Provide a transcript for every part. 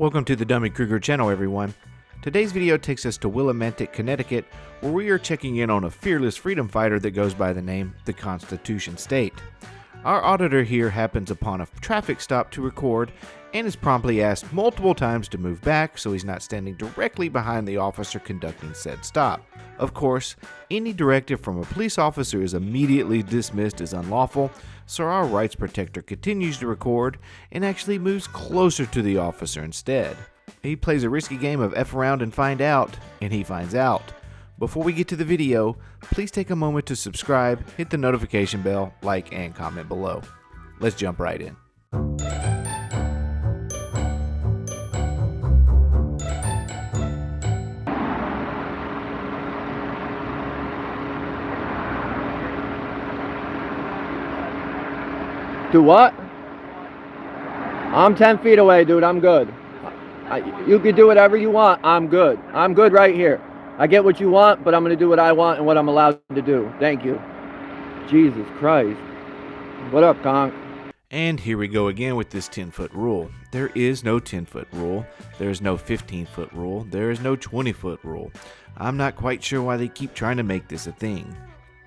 Welcome to the thedummykruger channel, everyone. Today's video takes us to Willimantic, Connecticut, where we are checking in on a fearless freedom fighter that goes by the name the Constitution State. Our auditor here happens upon a traffic stop to record and is promptly asked multiple times to move back so he's not standing directly behind the officer conducting said stop. Of course, any directive from a police officer is immediately dismissed as unlawful, so our rights protector continues to record and actually moves closer to the officer instead. He plays a risky game of F around and find out, and he finds out. Before we get to the video, please take a moment to subscribe, hit the notification bell, like, and comment below. Let's jump right in. Do what? I'm 10 feet away, dude. I'm good. You can do whatever you want. I'm good. I'm good right here. I get what you want, but I'm going to do what I want and what I'm allowed to do. Thank you. Jesus Christ. What up, Conk? And here we go again with this 10-foot rule. There is no 10-foot rule. There is no 15-foot rule. There is no 20-foot rule. I'm not quite sure why they keep trying to make this a thing.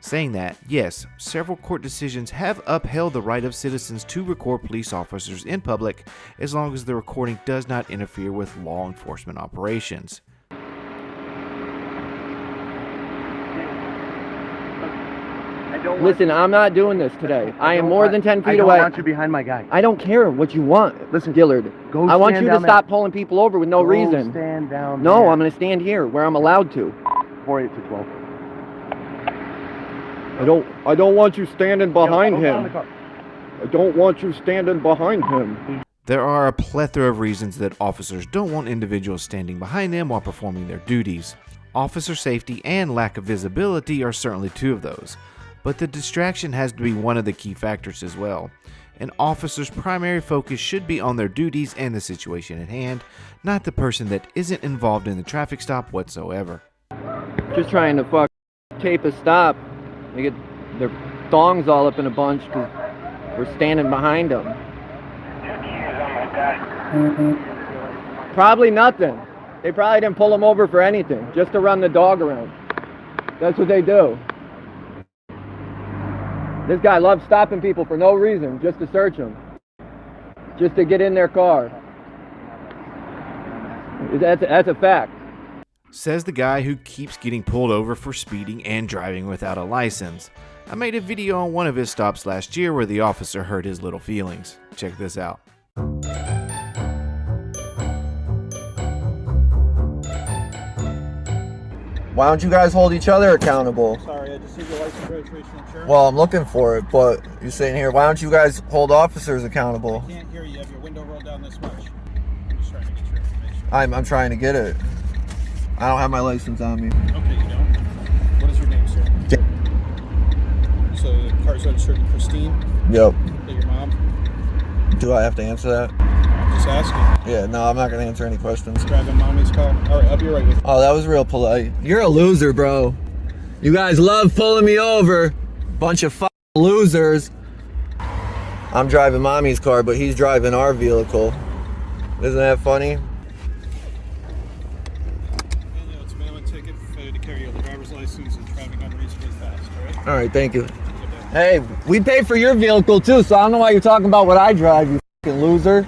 Saying that, yes, several court decisions have upheld the right of citizens to record police officers in public as long as the recording does not interfere with law enforcement operations. Listen, I'm not doing this today. I am more than 10 feet away. I don't want you behind my guy. I don't care what you want. Listen, Gillard. I want you to stop pulling people over with no reason. Stand down No, there. I'm going to stand here where I'm allowed to. 48 to 12. I don't want you standing behind him. I don't want you standing behind him. There are a plethora of reasons that officers don't want individuals standing behind them while performing their duties. Officer safety and lack of visibility are certainly two of those, but the distraction has to be one of the key factors as well. An officer's primary focus should be on their duties and the situation at hand, not the person that isn't involved in the traffic stop whatsoever. Just trying to tape a stop. They get their thongs all up in a bunch because we're standing behind them. Probably nothing. They probably didn't pull them over for anything, just to run the dog around. That's what they do. This guy loves stopping people for no reason, just to search them, just to get in their car. That's a fact. Says the guy who keeps getting pulled over for speeding and driving without a license. I made a video on one of his stops last year where the officer hurt his little feelings. Check this out. Why don't you guys hold each other accountable? Sorry, I just need your license, registration, insurance. Well, I'm looking for it, but you're sitting here. Why don't you guys hold officers accountable? I can't hear you. You have your window rolled down this much. I'm just trying to make sure. I'm trying to get it. I don't have my license on me. Okay, you don't? What is your name, sir? So the car's registered to Christine? Yep. Is that your mom? Do I have to answer that? I'm just asking. Yeah, no, I'm not going to answer any questions. Driving mommy's car? Alright, I'll be right with you. Oh, that was real polite. You're a loser, bro. You guys love pulling me over. Bunch of losers. I'm driving mommy's car, but he's driving our vehicle. Isn't that funny? It's a mail-in ticket for failure to carry a driver's license and driving unreasonably fast, alright? Alright, thank you. Hey, we pay for your vehicle too, so I don't know why you're talking about what I drive, you fucking loser.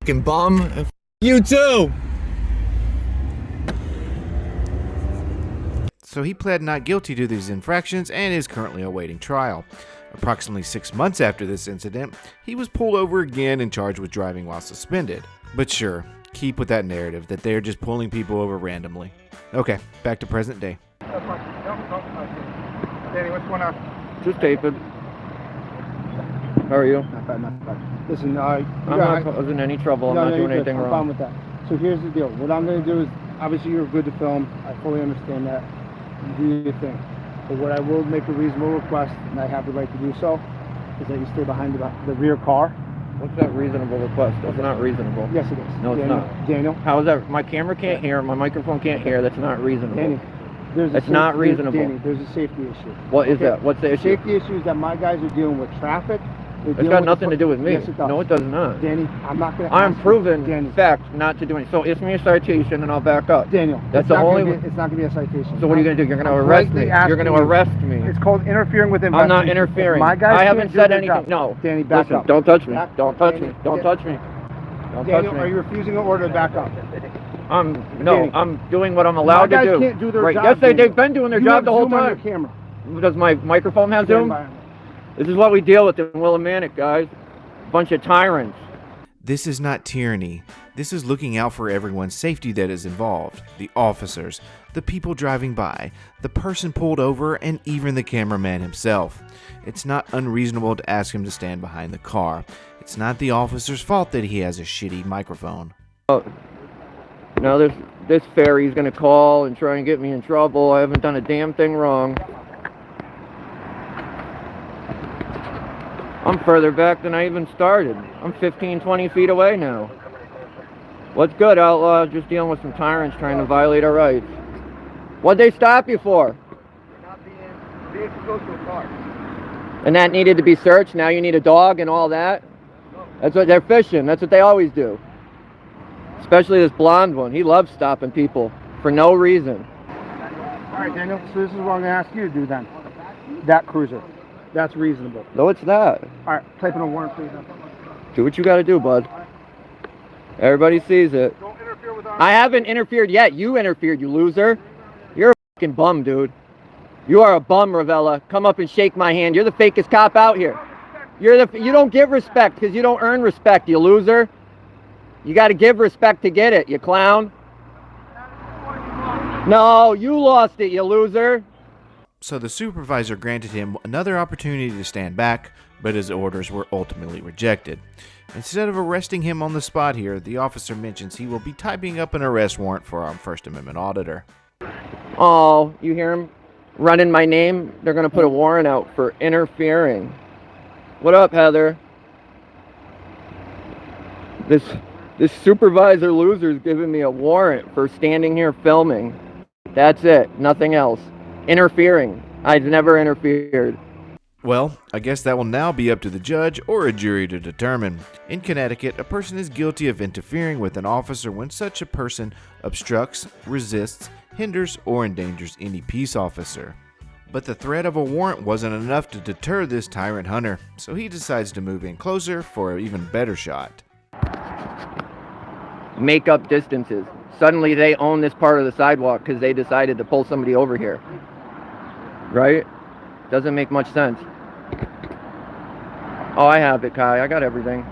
Fucking bum. And you too. So he pled not guilty to these infractions and is currently awaiting trial. Approximately 6 months after this incident, he was pulled over again and charged with driving while suspended. But sure, keep with that narrative that they're just pulling people over randomly. Okay, back to present day. Danny, what's going on? Just tape it. How are you? Not bad, not bad. Listen, I'm not causing any trouble. I'm not doing anything I'm wrong. fine with that. So here's the deal. What I'm going to do is, obviously you're good to film. I fully understand that. You do your thing. But what I will make a reasonable request, and I have the right to do so, is that you stay behind the rear car. What's that reasonable request? That's not reasonable. Yes, it is. No, it's Daniel, not. Daniel. How is that? My camera can't hear. My microphone can't hear. That's not reasonable. Danny, That's not reasonable. Danny, there's a safety issue. What is that? What's the issue? Safety issue is that my guys are dealing with traffic It's got nothing to do with me. Yes, it does. No, it does not. Danny, I'm not going to. I'm proven Danny. fact not to do anything. So issue me a citation and I'll back up. Daniel, That's it's the not only. gonna be, it's not going to be a citation. So what are you going to do? You're going to I'm arrest me. politely You're asking going to you. arrest me. It's called interfering with I'm investigation. not interfering. My guys I haven't can't do said their anything. job. No. Danny, back Listen, up. don't touch me. Back- Don't touch Danny, me. Don't touch me. Don't Daniel, touch are me. you refusing an order to back up? No, I'm doing what I'm allowed My to guys do. can't do their Right. job, Yes, Daniel. they've been doing their You job have the whole Zoom on your time. camera. Does my microphone have Stand Zoom? by. This is what we deal with in Willimantic, guys. Bunch of tyrants. This is not tyranny. This is looking out for everyone's safety that is involved. The officers, the people driving by, the person pulled over, and even the cameraman himself. It's not unreasonable to ask him to stand behind the car. It's not the officer's fault that he has a shitty microphone. Now this fairy's gonna call and try and get me in trouble. I haven't done a damn thing wrong. I'm further back than I even started. I'm 15, 20 feet away now. What's good, outlaw? Just dealing with some tyrants trying to violate our rights. What'd they stop you for? Not being close to a car. And that needed to be searched. Now you need a dog and all that. That's what they're fishing. That's what they always do. Especially this blonde one. He loves stopping people for no reason. All right, Daniel, so this is what I'm going to ask you to do then. That cruiser. That's reasonable. No, it's not. All right, type in a warrant, please. Do what you gotta do, bud. Everybody sees it. Don't interfere with our... I haven't interfered yet. You interfered, you loser. You're a fucking bum, dude. You are a bum, Ravella. Come up and shake my hand. You're the fakest cop out here. You don't give respect because you don't earn respect, you loser. You got to give respect to get it, you clown. No, you lost it, you loser. So the supervisor granted him another opportunity to stand back, but his orders were ultimately rejected. Instead of arresting him on the spot here, the officer mentions he will be typing up an arrest warrant for our First Amendment auditor. Oh, you hear him running my name? They're going to put a warrant out for interfering. What up, Heather? This supervisor loser's giving me a warrant for standing here filming. That's it. Nothing else. Interfering. I've never interfered. Well, I guess that will now be up to the judge or a jury to determine. In Connecticut, a person is guilty of interfering with an officer when such a person obstructs, resists, hinders, or endangers any peace officer. But the threat of a warrant wasn't enough to deter this tyrant hunter, so he decides to move in closer for an even better shot. Make up distances. Suddenly they own this part of the sidewalk because they decided to pull somebody over here. Right? Doesn't make much sense. Oh, I have it, Kai. I got everything.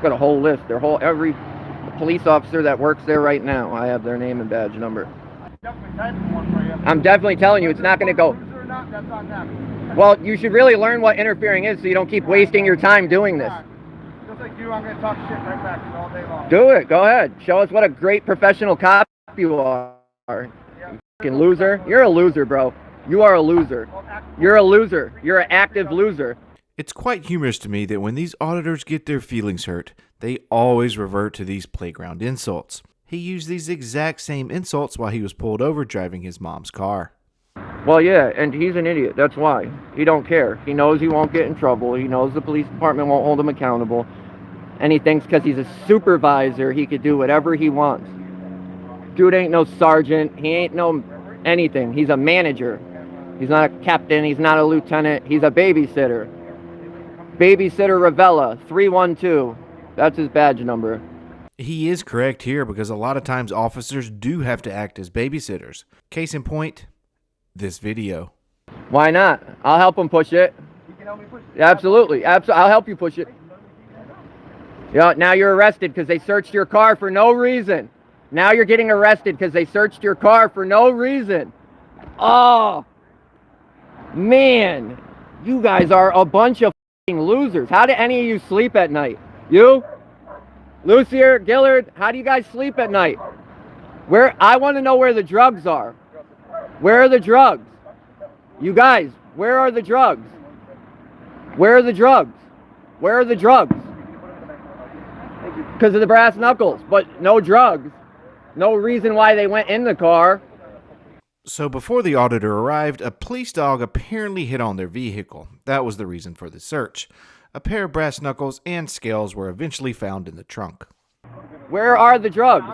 Got a whole list. Every police officer that works there right now, I have their name and badge number. I'm definitely telling you, it's not going to go. Well, you should really learn what interfering is so you don't keep wasting your time doing this. Just like you, I'm going to talk shit right back to you all day long. Do it. Go ahead. Show us what a great professional cop you are. You fucking loser. You're a loser, bro. You are a loser. You're a loser. You're an active loser. It's quite humorous to me that when these auditors get their feelings hurt, they always revert to these playground insults. He used these exact same insults while he was pulled over driving his mom's car. Well, yeah, and he's an idiot. That's why. He don't care. He knows he won't get in trouble. He knows the police department won't hold him accountable. And he thinks because he's a supervisor, he could do whatever he wants. Dude ain't no sergeant. He ain't no anything. He's a manager. He's not a captain. He's not a lieutenant. He's a babysitter. Babysitter Ravella, 312. That's his badge number. He is correct here because a lot of times officers do have to act as babysitters. Case in point, this video. Why not? I'll help him push it. You can help me push it? Absolutely. I'll help you push it. Yeah, now you're arrested because they searched your car for no reason. Now you're getting arrested because they searched your car for no reason. Oh, man. You guys are a bunch of f***ing losers. How do any of you sleep at night? You? Lucier, Gillard, how do you guys sleep at night? I want to know where the drugs are. Where are the drugs? You guys, where are the drugs? Where are the drugs? Where are the drugs? Because of the brass knuckles, but no drugs. No reason why they went in the car. So before the auditor arrived, a police dog apparently hit on their vehicle. That was the reason for the search. A pair of brass knuckles and scales were eventually found in the trunk. Where are the drugs?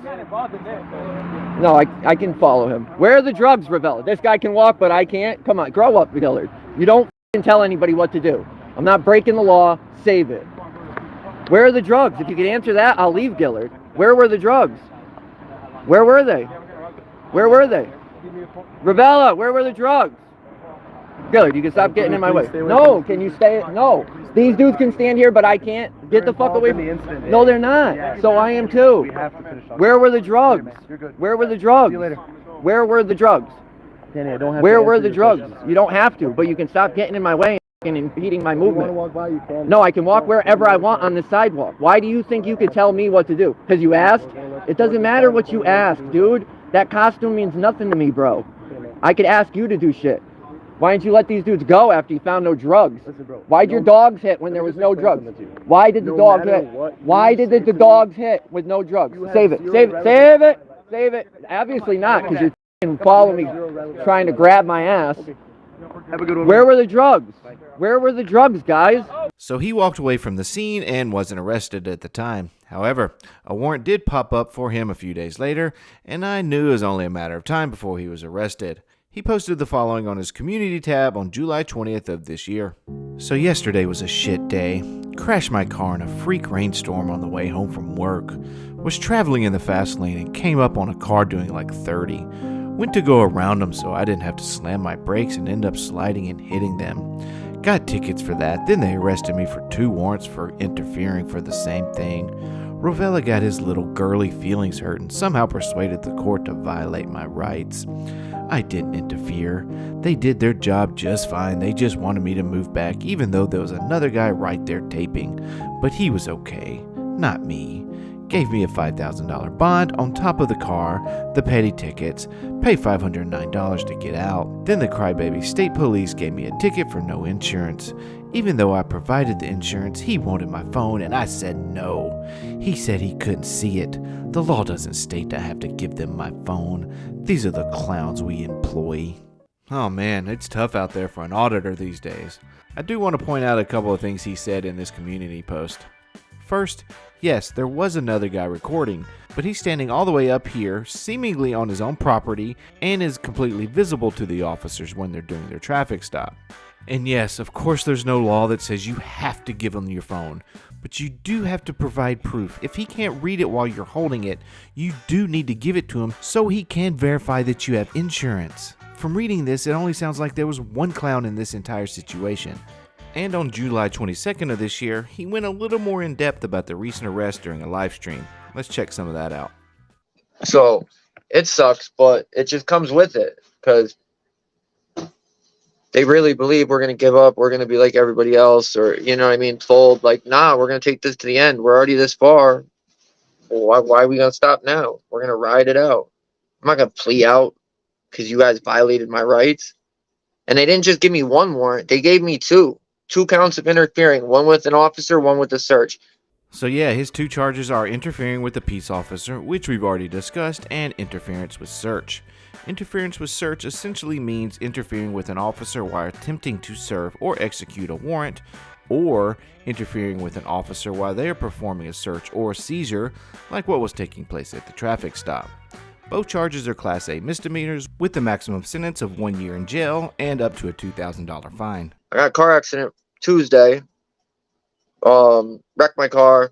No, I can follow him. Where are the drugs, Ravella? This guy can walk, but I can't? Come on, grow up, Gillard. You don't tell anybody what to do. I'm not breaking the law. Save it. Where are the drugs? If you could answer that, I'll leave, Gillard. Where were the drugs? Where were they? Where were they? Ravella, where were the drugs? Gillard, you can stop getting in my way. No, can you stay? No. These dudes can stand here, but I can't. Get the fuck away from me. No, they're not. So I am too. Where were the drugs? Where were the drugs? Where were the drugs? Where were the drugs? You don't have to, but you can stop getting in my way and impeding my movement. No, I can walk wherever I want on the sidewalk. Why do you think you could tell me what to do? Because you asked? It doesn't matter what you ask, dude. That costume means nothing to me, bro. I could ask you to do shit. Why didn't you let these dudes go after you found no drugs? Why'd your dogs hit when there was no drugs? Why did the dogs hit? Why did the dogs hit with no drugs? Save it, save it, save it, save it. Obviously not, because you're following me, trying to grab my ass. Where were the drugs? Where were the drugs, guys? So he walked away from the scene and wasn't arrested at the time. However, a warrant did pop up for him a few days later, and I knew it was only a matter of time before he was arrested. He posted the following on his community tab on July 20th of this year. So yesterday was a shit day. Crashed my car in a freak rainstorm on the way home from work. Was traveling in the fast lane and came up on a car doing like 30. Went to go around them so I didn't have to slam my brakes and end up sliding and hitting them. Got tickets for that, then they arrested me for 2 warrants for interfering for the same thing. Rovella got his little girly feelings hurt and somehow persuaded the court to violate my rights. I didn't interfere. They did their job just fine. They just wanted me to move back even though there was another guy right there taping. But he was okay, not me. Gave me a $5,000 bond on top of the car, the petty tickets, pay $509 to get out. Then the crybaby state police gave me a ticket for no insurance. Even though I provided the insurance, he wanted my phone and I said no. He said he couldn't see it. The law doesn't state I have to give them my phone. These are the clowns we employ. Oh man, it's tough out there for an auditor these days. I do want to point out a couple of things he said in this community post. First, yes, there was another guy recording, but he's standing all the way up here, seemingly on his own property, and is completely visible to the officers when they're doing their traffic stop. And yes, of course there's no law that says you have to give him your phone, but you do have to provide proof. If he can't read it while you're holding it, you do need to give it to him so he can verify that you have insurance. From reading this, it only sounds like there was one clown in this entire situation. And on July 22nd of this year, he went a little more in depth about the recent arrest during a live stream. Let's check some of that out. So it sucks, but it just comes with it because they really believe we're going to give up. We're going to be like everybody else, or, you know what I mean? Told like, nah, we're going to take this to the end. We're already this far. Well, why are we going to stop now? We're going to ride it out. I'm not going to plea out because you guys violated my rights. And they didn't just give me 1 warrant. They gave me 2. 2 counts of interfering, 1 with an officer, 1 with a search. So yeah, his 2 charges are interfering with a peace officer, which we've already discussed, and interference with search. Interference with search essentially means interfering with an officer while attempting to serve or execute a warrant, or interfering with an officer while they are performing a search or seizure, like what was taking place at the traffic stop. Both charges are Class A misdemeanors with the maximum sentence of 1 year in jail and up to a $2,000 fine. I got a car accident Tuesday. Wrecked my car.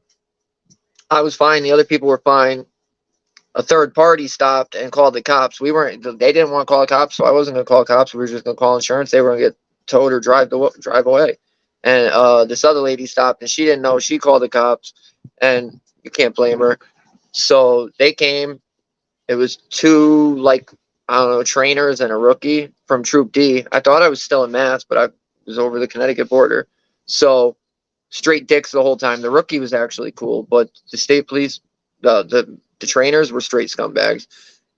I was fine. The other people were fine. A third party stopped and called the cops. They didn't want to call the cops, so I wasn't going to call the cops. We were just going to call insurance. They were going to get towed or drive away. And this other lady stopped, and she didn't know. She called the cops, and you can't blame her. So they came. It was 2, like, I don't know, trainers and a rookie from Troop D. I thought I was still in Mass, but I was over the Connecticut border. So straight dicks the whole time. The rookie was actually cool, but the state police, the trainers were straight scumbags.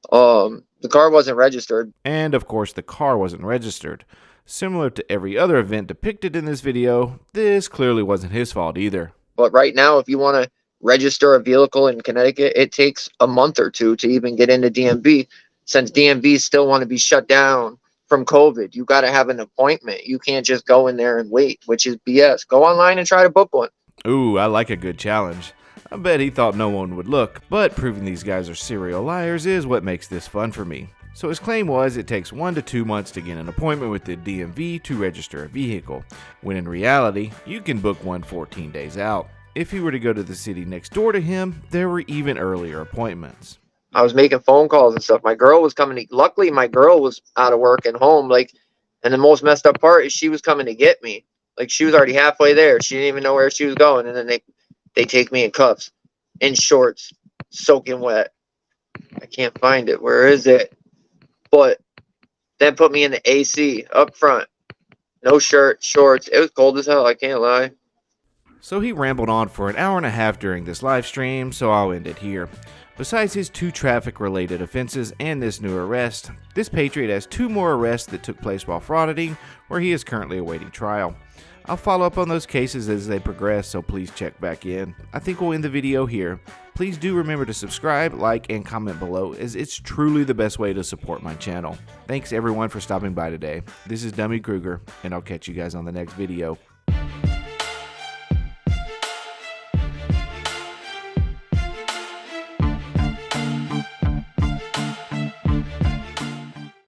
The car wasn't registered. And of course, the car wasn't registered. Similar to every other event depicted in this video, this clearly wasn't his fault either. But right now, if you want to register a vehicle in Connecticut, it takes a month or 2 to even get into DMV. since DMVs still want to be shut down from COVID, you got to have an appointment. You can't just go in there and wait, which is BS. Go online and try to book one. Ooh, I like a good challenge. I bet he thought no one would look, but proving these guys are serial liars is what makes this fun for me. So his claim was it takes 1 to 2 months to get an appointment with the DMV to register a vehicle, when in reality, you can book one 14 days out. If he were to go to the city next door to him, there were even earlier appointments. I was making phone calls and stuff. My girl was coming to, luckily my girl was out of work and home, like, and the most messed up part is she was coming to get me. Like, she was already halfway there. She didn't even know where she was going, and then they take me in cuffs, in shorts, soaking wet. I can't find it. Where is it? But then put me in the AC up front. No shirt, shorts. It was cold as hell, I can't lie. So he rambled on for an hour and a half during this live stream, so I'll end it here. Besides his 2 traffic-related offenses and this new arrest, this patriot has 2 more arrests that took place while frauditing, where he is currently awaiting trial. I'll follow up on those cases as they progress, so please check back in. I think we'll end the video here. Please do remember to subscribe, like, and comment below, as it's truly the best way to support my channel. Thanks everyone for stopping by today. This is Dummy Kruger, and I'll catch you guys on the next video.